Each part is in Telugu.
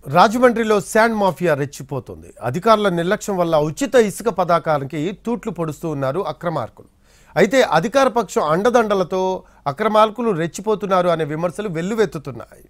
రాజమండ్రిలో శాండ్ మాఫియా రెచ్చిపోతుంది. అధికారుల నిర్లక్ష్యం వల్ల ఉచిత ఇసుక పథకానికి తూట్లు పొడుస్తూ ఉన్నారు అక్రమార్కులు. అయితే అధికార పక్షం అండదండలతో అక్రమార్కులు రెచ్చిపోతున్నారు అనే విమర్శలు వెల్లువెత్తుతున్నాయి.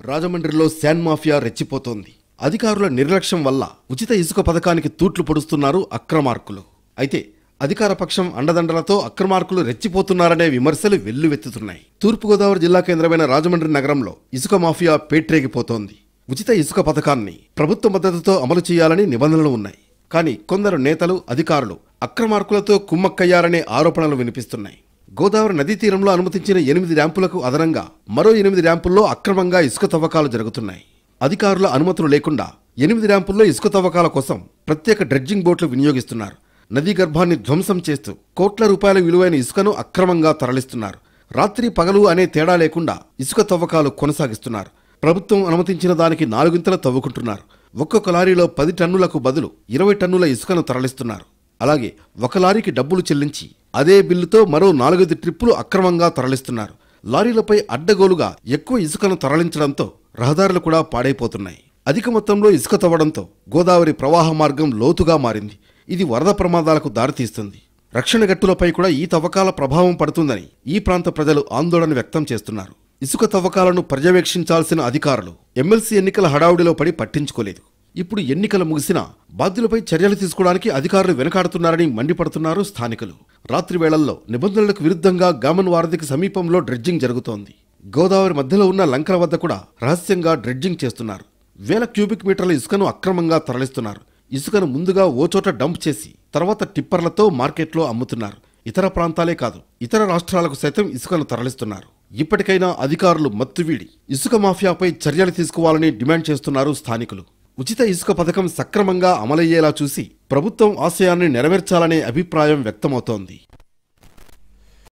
రాజమండ్రిలో శాండ్ మాఫియా రెచ్చిపోతోంది. అధికారుల నిర్లక్ష్యం వల్ల ఉచిత ఇసుక పథకానికి తూట్లు పొడుస్తున్నారు అక్రమార్కులు. అయితే అధికార పక్షం అండదండలతో అక్రమార్కులు రెచ్చిపోతున్నారనే విమర్శలు వెల్లువెత్తుతున్నాయి. తూర్పుగోదావరి జిల్లా కేంద్రమైన రాజమండ్రి నగరంలో ఇసుక మాఫియా పేట్రేగిపోతోంది. ఉచిత ఇసుక పథకాన్ని ప్రభుత్వ మద్దతుతో అమలు చేయాలని నిబంధనలు ఉన్నాయి. కానీ కొందరు నేతలు, అధికారులు అక్రమార్కులతో కుమ్మక్కయ్యారనే ఆరోపణలు వినిపిస్తున్నాయి. గోదావరి నదీ తీరంలో అనుమతించిన 8 ర్యాంపులకు అదనంగా మరో 8 ర్యాంపుల్లో అక్రమంగా ఇసుక తవ్వకాలు జరుగుతున్నాయి. అధికారుల అనుమతులు లేకుండా 8 ర్యాంపుల్లో ఇసుక తవ్వకాల కోసం ప్రత్యేక డ్రెడ్జింగ్ బోట్లు వినియోగిస్తున్నారు. నదీ గర్భాన్ని ధ్వంసం చేస్తూ కోట్ల రూపాయల విలువైన ఇసుకను అక్రమంగా తరలిస్తున్నారు. రాత్రి పగలు అనే తేడా లేకుండా ఇసుక తవ్వకాలు కొనసాగిస్తున్నారు. ప్రభుత్వం అనుమతించిన దానికి 4 గింతలు తవ్వుకుంటున్నారు. ఒక్కొక్క లారీలో 10 టన్నులకు బదులు 20 టన్నుల ఇసుకను తరలిస్తున్నారు. అలాగే ఒక లారీకి డబ్బులు చెల్లించి అదే బిల్లుతో మరో 4 ట్రిప్పులు అక్రమంగా తరలిస్తున్నారు. లారీలపై అడ్డగోలుగా ఎక్కువ ఇసుకను తరలించడంతో రహదారులు కూడా పాడైపోతున్నాయి. అధిక మొత్తంలో ఇసుక తవ్వడంతో గోదావరి ప్రవాహ మార్గం లోతుగా మారింది. ఇది వరద ప్రమాదాలకు దారితీస్తుంది. రక్షణ గట్టులపై కూడా ఈ తవ్వకాల ప్రభావం పడుతుందని ఈ ప్రాంత ప్రజలు ఆందోళన వ్యక్తం చేస్తున్నారు. ఇసుక తవ్వకాలను పర్యవేక్షించాల్సిన అధికారులు ఎమ్మెల్సీ ఎన్నికల హడావుడిలో పడి పట్టించుకోలేదు. ఇప్పుడు ఎన్నికలు ముగిసినా బాధ్యులపై చర్యలు తీసుకోవడానికి అధికారులు వెనకాడుతున్నారని మండిపడుతున్నారు స్థానికులు. రాత్రి వేళల్లో నిబంధనలకు విరుద్ధంగా గామన్ వారధికి సమీపంలో డ్రెడ్జింగ్ జరుగుతోంది. గోదావరి మధ్యలో ఉన్న లంకల వద్ద కూడా రహస్యంగా డ్రెడ్జింగ్ చేస్తున్నారు. వేల క్యూబిక్ మీటర్ల ఇసుకను అక్రమంగా తరలిస్తున్నారు. ఇసుకను ముందుగా ఓచోట డంప్ చేసి తర్వాత టిప్పర్లతో మార్కెట్లో అమ్ముతున్నారు. ఇతర ప్రాంతాలే కాదు, ఇతర రాష్ట్రాలకు సైతం ఇసుకను తరలిస్తున్నారు. ఇప్పటికైనా అధికారులు మత్తువీడి ఇసుక మాఫియాపై చర్యలు తీసుకోవాలని డిమాండ్ చేస్తున్నారు స్థానికులు. ఉచిత ఇసుక పథకం సక్రమంగా అమలయ్యేలా చూసి ప్రభుత్వం ఆశయాన్ని నెరవేర్చాలనే అభిప్రాయం వ్యక్తమవుతోంది.